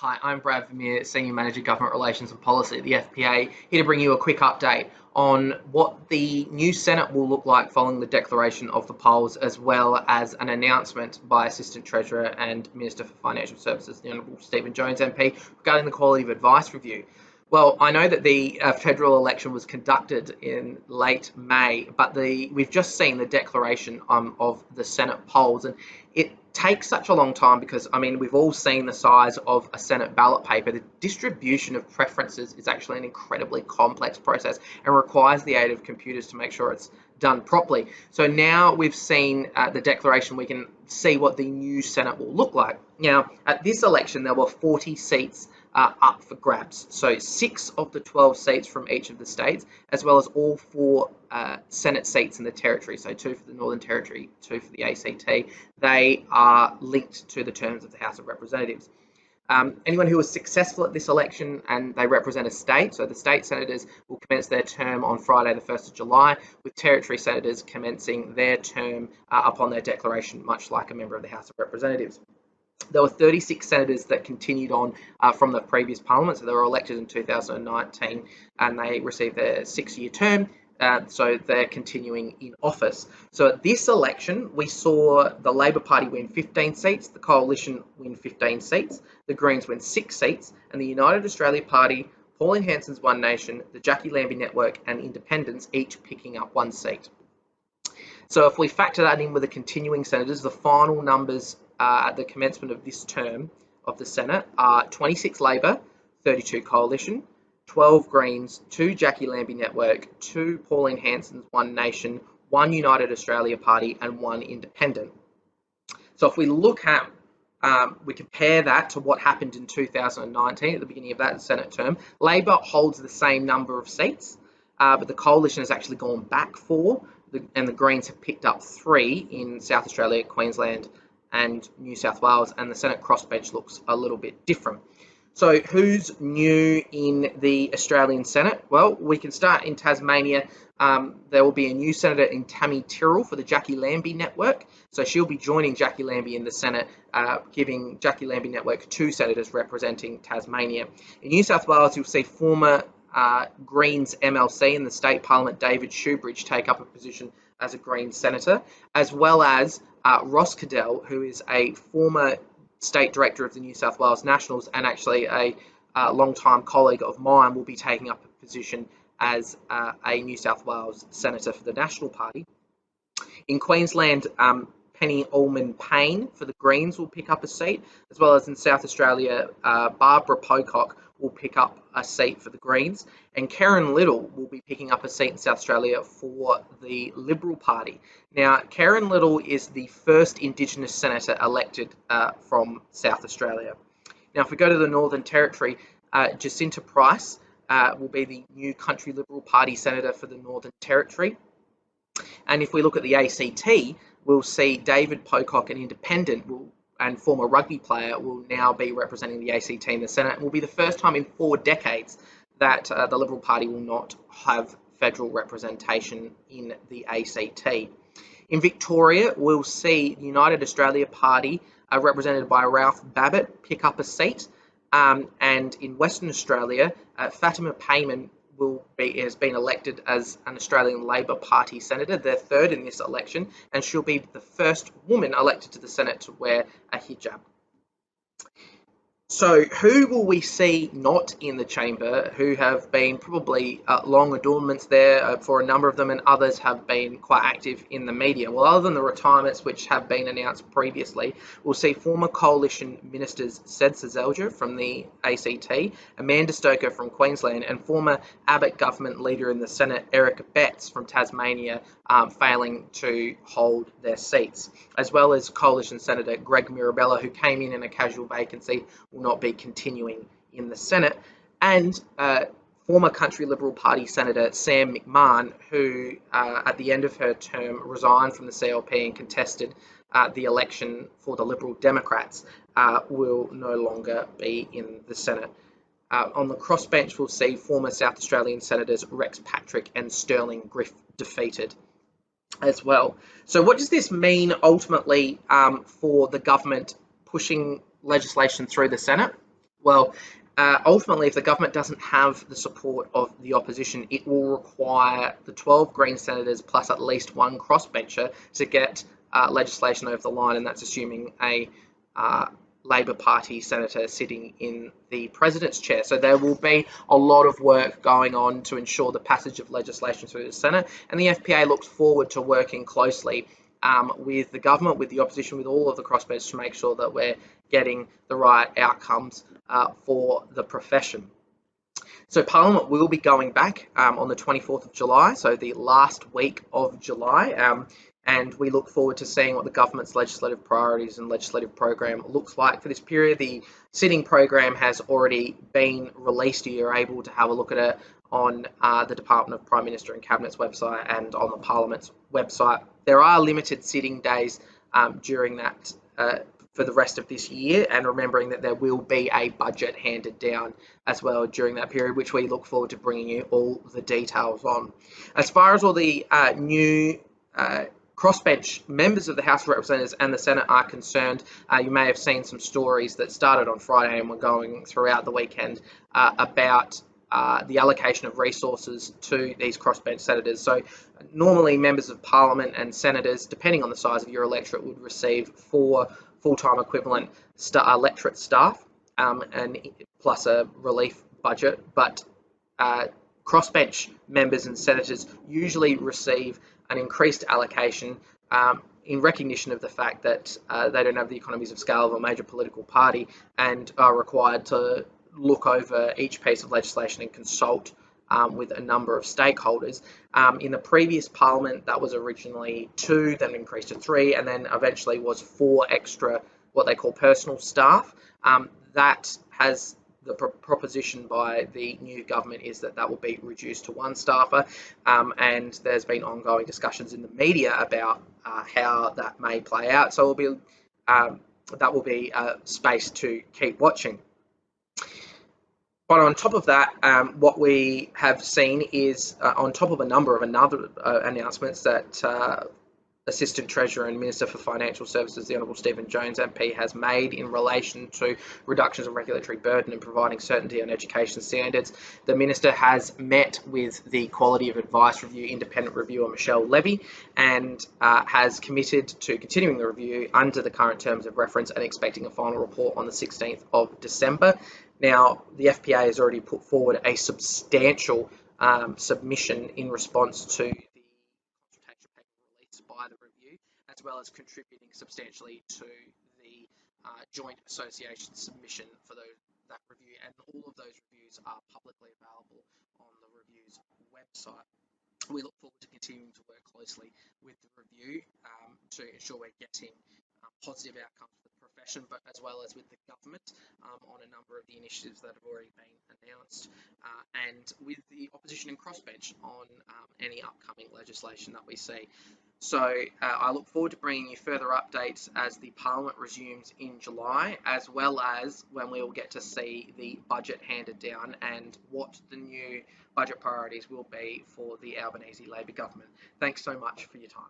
Hi, I'm Brad Vermeer, Senior Manager Government Relations and Policy at the FPA, here to bring you a quick update on what the new Senate will look like following the declaration of the polls, as well as an announcement by Assistant Treasurer and Minister for Financial Services, the Honourable Stephen Jones MP, regarding the Quality of Advice Review. Well, I know that the federal election was conducted in late May, but we've just seen the declaration of the Senate polls, and it takes such a long time because, I mean, we've all seen the size of a Senate ballot paper. The distribution of preferences is actually an incredibly complex process and requires the aid of computers to make sure it's done properly. So now we've seen the declaration, we can see what the new Senate will look like. Now, at this election, there were 40 seats up for grabs. So 6 of the 12 seats from each of the states, as well as all 4 Senate seats in the territory. So 2 for the Northern Territory, 2 for the ACT. They are linked to the terms of the House of Representatives. Anyone who was successful at this election and they represent a state, so the state senators will commence their term on Friday the 1st of July, with territory senators commencing their term upon their declaration, much like a member of the House of Representatives. There were 36 senators that continued on from the previous parliament, so they were elected in 2019 and they received their 6-year term. So they're continuing in office. So at this election, we saw the Labor Party win 15 seats, the Coalition win 15 seats, the Greens win 6 seats, and the United Australia Party, Pauline Hanson's One Nation, the Jackie Lambie Network, and Independents each picking up 1 seat. So if we factor that in with the continuing senators, the final numbers at the commencement of this term of the Senate are 26 Labor, 32 Coalition, 12 Greens, 2 Jackie Lambie Network, 2 Pauline Hanson's One Nation, 1 United Australia Party, and 1 Independent. So if we look at, we compare that to what happened in 2019 at the beginning of that Senate term, Labor holds the same number of seats, but the Coalition has actually gone back 4, and the Greens have picked up 3 in South Australia, Queensland, and New South Wales, and the Senate crossbench looks a little bit different. So who's new in the Australian Senate? Well, we can start in Tasmania. There will be a new senator in Tammy Tyrrell for the Jackie Lambie Network. So she'll be joining Jackie Lambie in the Senate, giving Jackie Lambie Network 2 senators representing Tasmania. In New South Wales, you'll see former Greens MLC in the state parliament, David Shoebridge, take up a position as a Greens senator, as well as Ross Cadell, who is a former state director of the New South Wales Nationals and actually a long-time colleague of mine, will be taking up a position as a New South Wales senator for the National Party. In Queensland, Penny Allman-Payne for the Greens will pick up a seat, as well as in South Australia, Barbara Pocock will pick up a seat for the Greens, and Karen Little will be picking up a seat in South Australia for the Liberal Party. Now, Karen Little is the first Indigenous senator elected from South Australia. Now, if we go to the Northern Territory, Jacinta Price will be the new Country Liberal Party senator for the Northern Territory. And if we look at the ACT, we'll see David Pocock, an independent, and former rugby player, will now be representing the ACT in the Senate. It will be the first time in 4 decades that the Liberal Party will not have federal representation in the ACT. In Victoria, we'll see the United Australia Party, represented by Ralph Babbitt, pick up a seat. And in Western Australia, Fatima Payman has been elected as an Australian Labor Party senator, their 3rd in this election, and she'll be the first woman elected to the Senate to wear a hijab. So who will we see not in the chamber, who have been probably long adornments there for a number of them, and others have been quite active in the media? Well, other than the retirements which have been announced previously, we'll see former Coalition ministers Sed Seselja from the ACT, Amanda Stoker from Queensland, and former Abbott government leader in the Senate, Erica Betts from Tasmania, failing to hold their seats, as well as Coalition Senator Greg Mirabella, who came in a casual vacancy, will not be continuing in the Senate, and former Country Liberal Party Senator Sam McMahon, who at the end of her term resigned from the CLP and contested the election for the Liberal Democrats, will no longer be in the Senate. On the crossbench, we'll see former South Australian Senators Rex Patrick and Sterling Griff defeated as well. So what does this mean ultimately for the government pushing legislation through the Senate? Well, ultimately, if the government doesn't have the support of the opposition, it will require the 12 Green senators plus at least one crossbencher to get legislation over the line, and that's assuming a Labor Party senator sitting in the president's chair. So there will be a lot of work going on to ensure the passage of legislation through the Senate, and the FPA looks forward to working closely with the government, with the opposition, with all of the crossbenchers to make sure that we're getting the right outcomes for the profession. So Parliament will be going back on the 24th of July, so the last week of July, and we look forward to seeing what the government's legislative priorities and legislative program looks like for this period. The sitting program has already been released. You're able to have a look at it on the Department of Prime Minister and Cabinet's website and on the Parliament's website. There are limited sitting days during that for the rest of this year, and remembering that there will be a budget handed down as well during that period, which we look forward to bringing you all the details on. As far as all the new crossbench members of the House of Representatives and the Senate are concerned, you may have seen some stories that started on Friday and were going throughout the weekend about the allocation of resources to these crossbench senators. So normally members of Parliament and senators, depending on the size of your electorate, would receive 4 full-time equivalent electorate staff and plus a relief budget, but crossbench members and senators usually receive an increased allocation in recognition of the fact that they don't have the economies of scale of a major political party and are required to look over each piece of legislation and consult with a number of stakeholders. In the previous Parliament, that was originally 2, then increased to 3, and then eventually was 4 extra, what they call personal staff. That has the proposition by the new government is that will be reduced to 1 staffer, and there's been ongoing discussions in the media about how that may play out. So that will be a space to keep watching. But on top of that, what we have seen is, on top of a number of announcements that Assistant Treasurer and Minister for Financial Services, the Honourable Stephen Jones MP, has made in relation to reductions of regulatory burden and providing certainty on education standards. The Minister has met with the Quality of Advice Review independent reviewer Michelle Levy and has committed to continuing the review under the current terms of reference and expecting a final report on the 16th of December. Now, the FPA has already put forward a substantial submission in response to the consultation paper released by the review, as well as contributing substantially to the joint association submission for that review. And all of those reviews are publicly available on the review's website. We look forward to continuing to work closely with the review to ensure we're getting positive outcomes for the profession, but as well as with the government on a number of the initiatives that have already been announced, and with the opposition and crossbench on any upcoming legislation that we see. So I look forward to bringing you further updates as the Parliament resumes in July, as well as when we will get to see the budget handed down and what the new budget priorities will be for the Albanese Labor government. Thanks so much for your time.